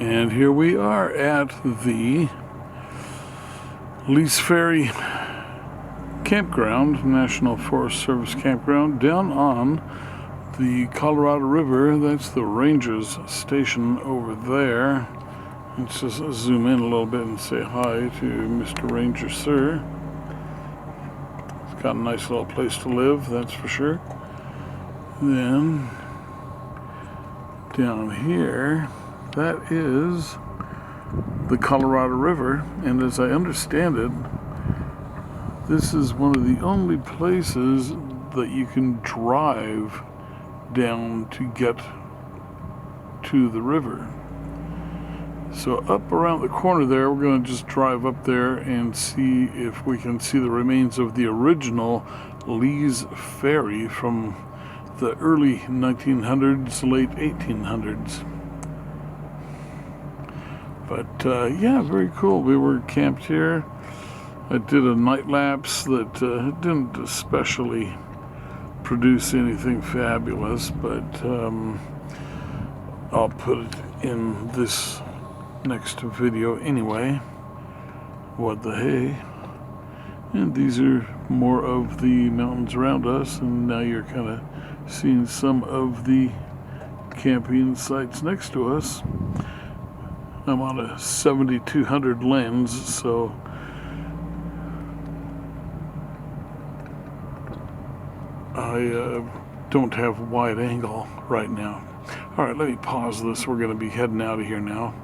And here we are at the Ferry campground, National Forest Service campground, down on the Colorado River. That's the Rangers station over there. Let's just zoom in a little bit and say hi to Mr. Ranger Sir. It's got a nice little place to live, that's for sure. Then down here, that is the Colorado River, and as I understand it, this is one of the only places that you can drive down to get to the river. So up around the corner there, we're going to just drive up there and see if we can see the remains of the original Lee's Ferry from the early 1900s, late 1800s. But yeah, very cool. We were camped here. I did a night lapse that didn't especially produce anything fabulous, but I'll put it in this next video anyway. What the hey. And these are more of the mountains around us, and now you're kind of seeing some of the camping sites next to us. I'm on a 7200 lens, so I don't have wide angle right now. All right, let me pause this. We're going to be heading out of here now.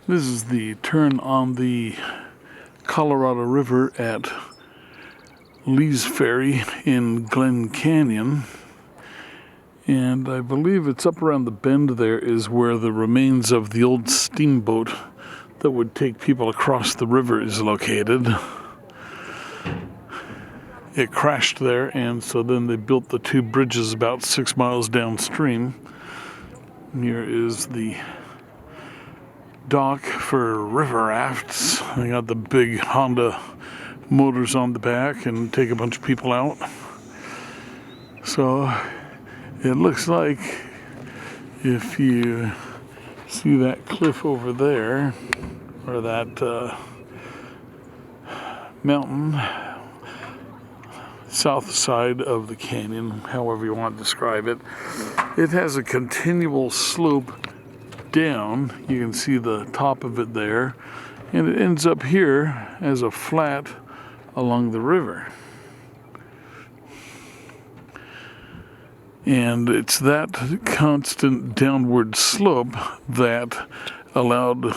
This is the turn on the Colorado River at Lee's Ferry in Glen Canyon. And I believe it's up around the bend there is where the remains of the old steamboat that would take people across the river is located. It crashed there, and so then they built the two bridges about 6 miles downstream. Here is the dock for river rafts. They got the big Honda motors on the back and take a bunch of people out. So it looks like if you see that cliff over there, or that mountain, south side of the canyon, however you want to describe it, it has a continual slope down. You can see the top of it there, and it ends up here as a flat along the river. And it's that constant downward slope that allowed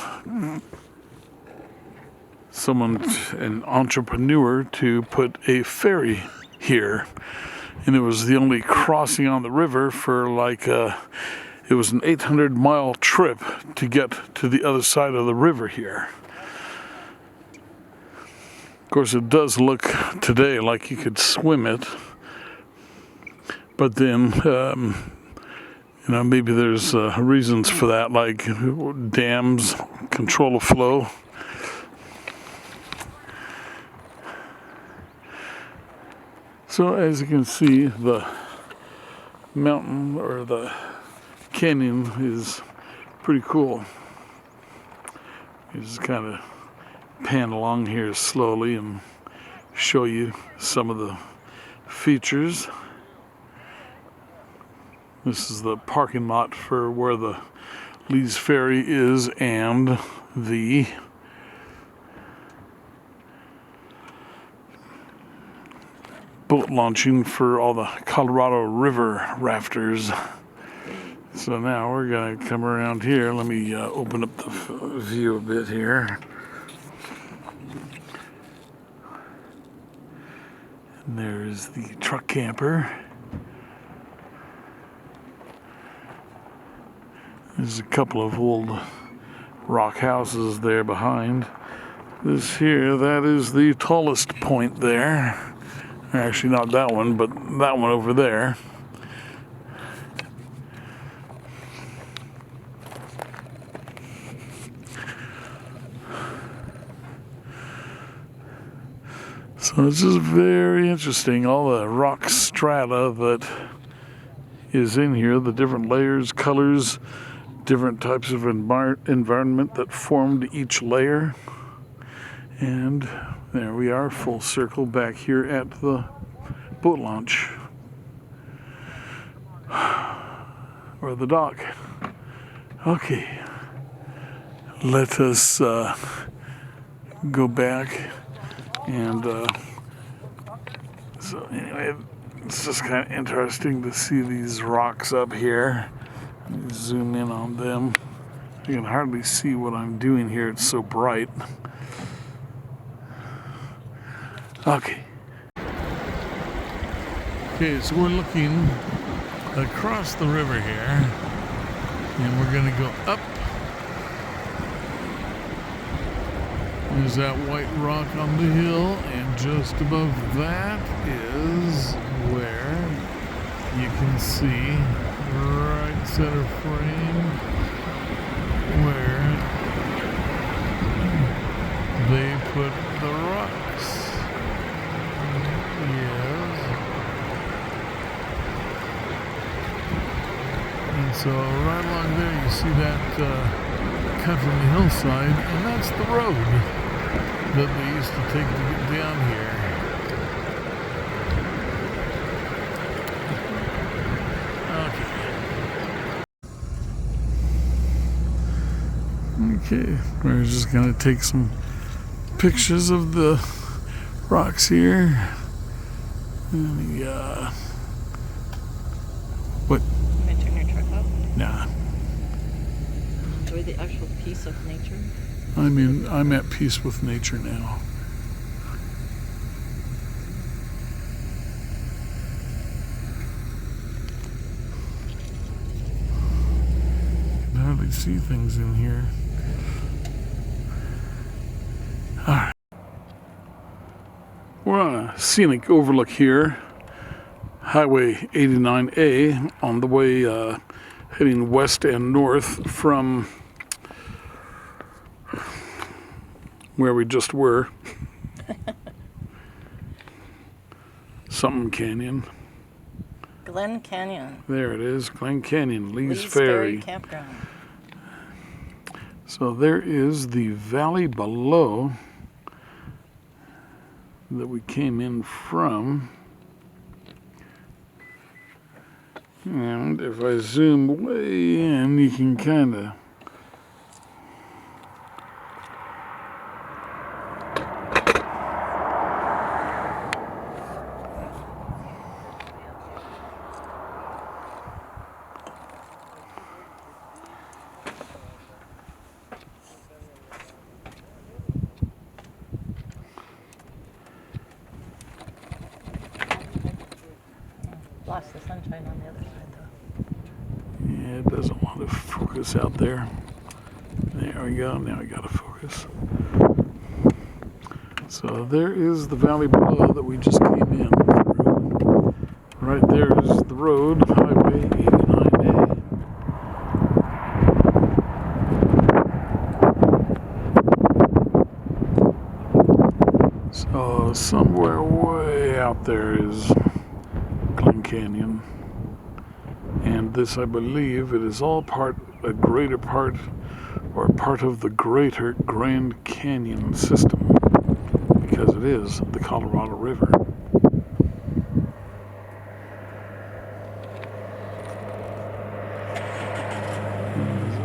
someone, an entrepreneur, to put a ferry here. And it was the only crossing on the river for like it was an 800-mile trip to get to the other side of the river here. Of course, it does look today like you could swim it, but then maybe there's reasons for that, like dams, control of flow. So as you can see, the mountain or the canyon is pretty cool. You just kind of pan along here slowly and show you some of the features. This is the parking lot for where the Lee's Ferry is and the boat launching for all the Colorado River rafters. So now we're going to come around here. Let me open up the view a bit here. And there's the truck camper. There's a couple of old rock houses there behind. This here, that is the tallest point there. Actually, not that one, but that one over there. So this is very interesting, all the rock strata that is in here, the different layers, colors, different types of environment that formed each layer. And there we are, full circle back here at the boat launch. Or the dock. Okay. Let us go back and so anyway, it's just kind of interesting to see these rocks up here. Zoom in on them. You can hardly see what I'm doing here, it's so bright. Okay. Okay, so we're looking across the river here, and we're going to go up. There's that white rock on the hill, and just above that is where you can see right center frame where they put the rocks. Yes. And so right along there you see that cut from the hillside, and that's the road that they used to take to get down here. Okay, we're just gonna take some pictures of the rocks here. And what? You gonna turn your truck up? Nah. Enjoy the actual piece of nature. I'm at peace with nature now. I can hardly see things in here. Alright. We're on a scenic overlook here. Highway 89A on the way heading west and north from where we just were. Something Canyon. Glen Canyon. There it is, Glen Canyon, Lee's Ferry Ferry. campground. So there is the valley below that we came in from. And if I zoom way in, you can kind of lost the sunshine on the other side, though. Yeah, it doesn't want to focus out there. There we go. Now we got to focus. So there is the valley below that we just came in through. Right there is the road, Highway 89A. So somewhere way out there is Glen Canyon. And this, I believe, it is all a greater part, or part of the greater Grand Canyon system, because it is the Colorado River.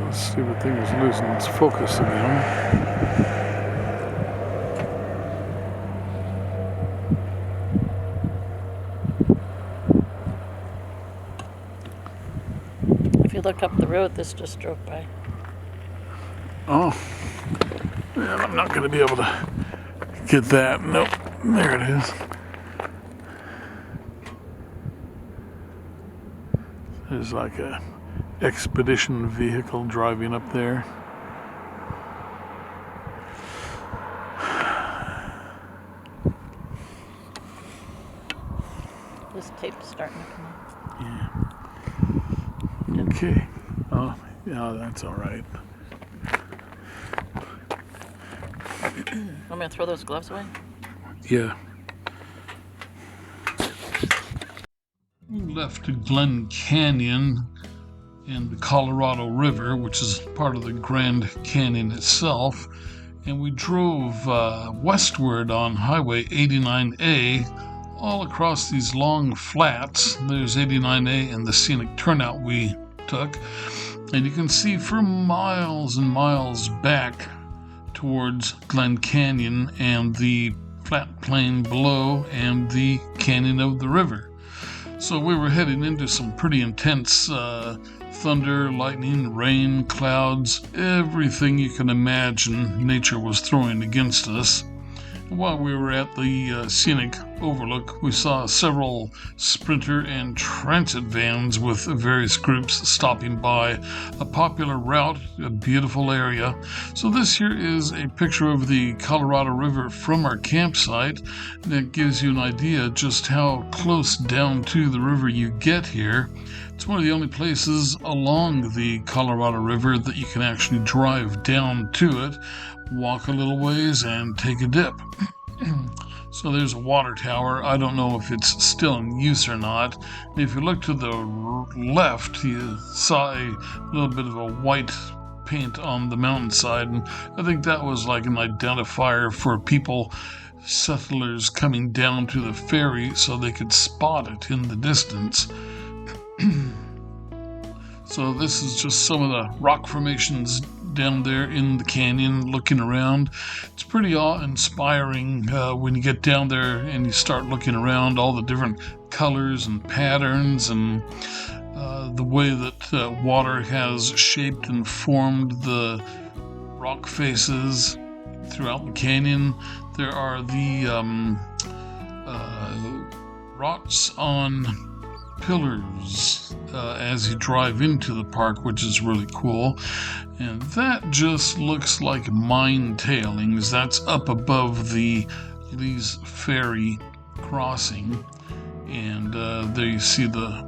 Let's see if the thing is losing its focus again. If you look up the road, this just drove by. Oh, yeah, I'm not going to be able to get that. Nope, there it is. There's like a expedition vehicle driving up there. This tape's starting to come out. Yeah. Okay. Oh, yeah, that's all right. I'm going to throw those gloves away. Yeah. We left Glen Canyon and the Colorado River, which is part of the Grand Canyon itself, and we drove westward on Highway 89A all across these long flats. There's 89A and the scenic turnout we took, and you can see for miles and miles back towards Glen Canyon and the flat plain below and the canyon of the river. So we were heading into some pretty intense thunder, lightning, rain, clouds, everything you can imagine nature was throwing against us. While we were at the scenic overlook, we saw several sprinter and transit vans with various groups stopping by a popular route, a beautiful area. So this here is a picture of the Colorado River from our campsite. That gives you an idea just how close down to the river you get here. It's one of the only places along the Colorado River that you can actually drive down to it, walk a little ways, and take a dip. So there's a water tower. I don't know if it's still in use or not. If you look to the left, you saw a little bit of a white paint on the mountainside, and I think that was like an identifier for people, settlers coming down to the ferry so they could spot it in the distance. So this is just some of the rock formations down there in the canyon looking around. It's pretty awe-inspiring when you get down there and you start looking around, all the different colors and patterns and the way that water has shaped and formed the rock faces throughout the canyon. There are the rocks on pillars as you drive into the park, which is really cool. And that just looks like mine tailings. That's up above the Lee's Ferry crossing. And there you see the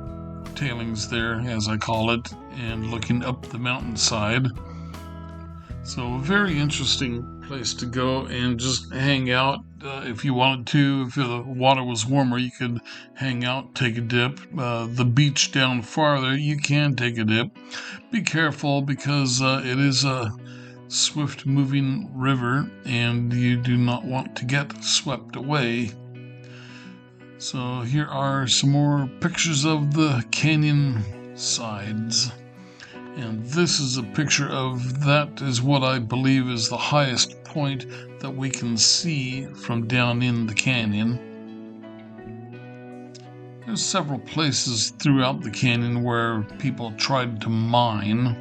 tailings there, as I call it, and looking up the mountainside. So a very interesting place to go and just hang out. If you wanted to, if the water was warmer, you could hang out, take a dip. The beach down farther, you can take a dip. Be careful because it is a swift-moving river and you do not want to get swept away. So here are some more pictures of the canyon sides. And this is a picture of that is what I believe is the highest point that we can see from down in the canyon. There's several places throughout the canyon where people tried to mine.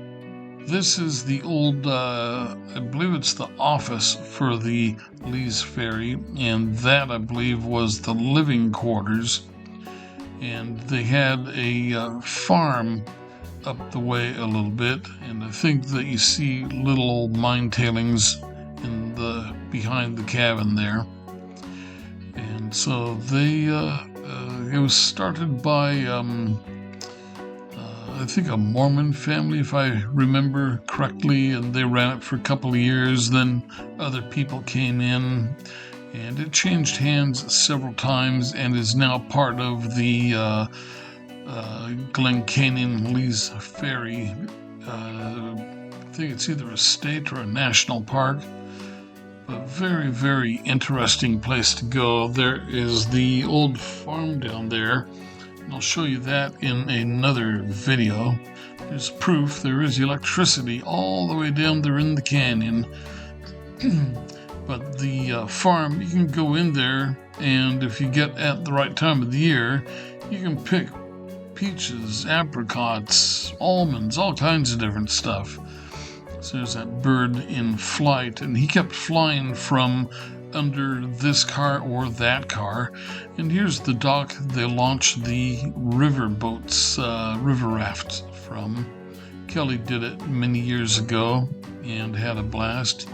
This is the old, I believe it's the office for the Lee's Ferry, and that I believe was the living quarters. and they had a farm up the way a little bit, and I think that you see little old mine tailings in the behind the cabin there. And so it was started by I think a Mormon family, if I remember correctly, and they ran it for a couple of years. Then other people came in, and it changed hands several times and is now part of the Glen Canyon Lee's Ferry. I think it's either a state or a national park. A very, very interesting place to go. There is the old farm down there, and I'll show you that in another video. There's proof there is electricity all the way down there in the canyon. But the farm, you can go in there, and if you get at the right time of the year, you can pick peaches, apricots, almonds, all kinds of different stuff. So there's that bird in flight, and he kept flying from under this car or that car. And here's the dock they launched the river boats, river rafts from. Kelly did it many years ago and had a blast.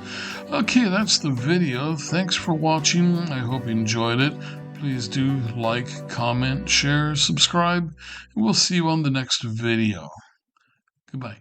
Okay, that's the video. Thanks for watching. I hope you enjoyed it. Please do like, comment, share, subscribe, and we'll see you on the next video. Goodbye.